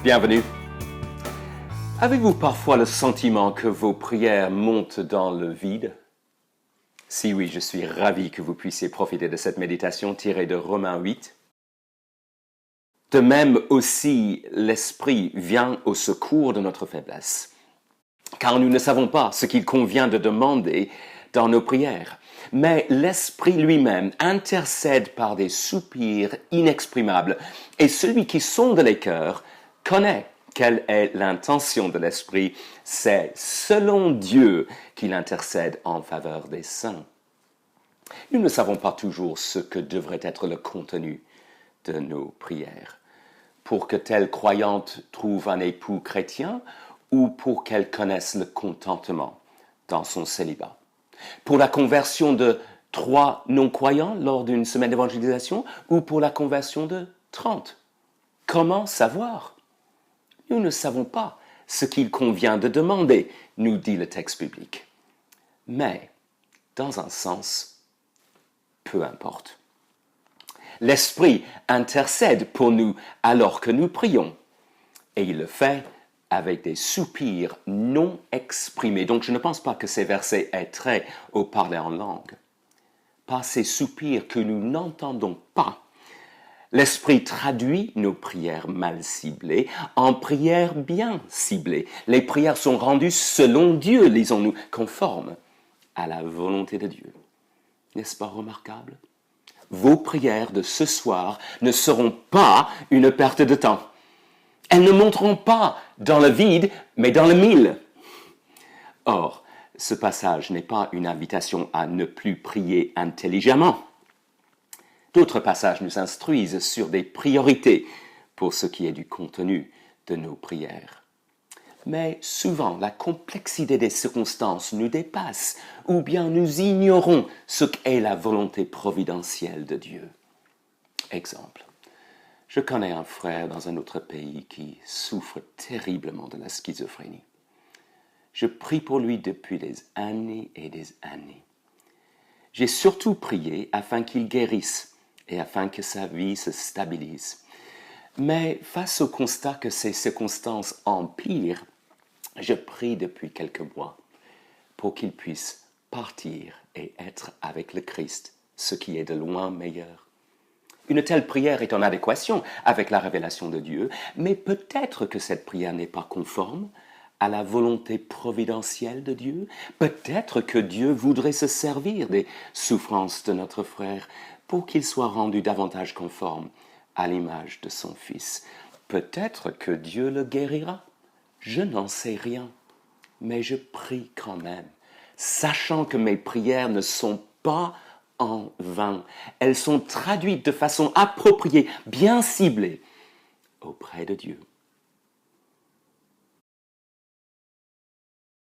Bienvenue. Avez-vous parfois le sentiment que vos prières montent dans le vide? Si oui, je suis ravi que vous puissiez profiter de cette méditation tirée de Romains 8. De même aussi, l'Esprit vient au secours de notre faiblesse, car nous ne savons pas ce qu'il convient de demander dans nos prières. Mais l'Esprit lui-même intercède par des soupirs inexprimables, et celui qui sonde les cœurs connaît quelle est l'intention de l'Esprit. C'est selon Dieu qu'il intercède en faveur des saints. Nous ne savons pas toujours ce que devrait être le contenu de nos prières. Pour que telle croyante trouve un époux chrétien ou pour qu'elle connaisse le contentement dans son célibat. Pour la conversion de 3 non-croyants lors d'une semaine d'évangélisation ou pour la conversion de 30. Comment savoir? Nous ne savons pas ce qu'il convient de demander, nous dit le texte biblique. Mais, dans un sens, peu importe. L'Esprit intercède pour nous alors que nous prions, et il le fait avec des soupirs non exprimés. Donc je ne pense pas que ces versets aient trait au parler en langue. Par ces soupirs que nous n'entendons pas, l'Esprit traduit nos prières mal ciblées en prières bien ciblées. Les prières sont rendues selon Dieu, lisons-nous, conformes à la volonté de Dieu. N'est-ce pas remarquable? Vos prières de ce soir ne seront pas une perte de temps. Elles ne monteront pas dans le vide, mais dans le mille. Or, ce passage n'est pas une invitation à ne plus prier intelligemment. D'autres passages nous instruisent sur des priorités pour ce qui est du contenu de nos prières. Mais souvent, la complexité des circonstances nous dépasse, ou bien nous ignorons ce qu'est la volonté providentielle de Dieu. Exemple, je connais un frère dans un autre pays qui souffre terriblement de la schizophrénie. Je prie pour lui depuis des années et des années. J'ai surtout prié afin qu'il guérisse et afin que sa vie se stabilise. Mais face au constat que ces circonstances empirent, je prie depuis quelques mois pour qu'il puisse partir et être avec le Christ, ce qui est de loin meilleur. Une telle prière est en adéquation avec la révélation de Dieu, mais peut-être que cette prière n'est pas conforme à la volonté providentielle de Dieu. Peut-être que Dieu voudrait se servir des souffrances de notre frère pour qu'il soit rendu davantage conforme à l'image de son Fils. Peut-être que Dieu le guérira. Je n'en sais rien, mais je prie quand même, sachant que mes prières ne sont pas en vain. Elles sont traduites de façon appropriée, bien ciblée, auprès de Dieu.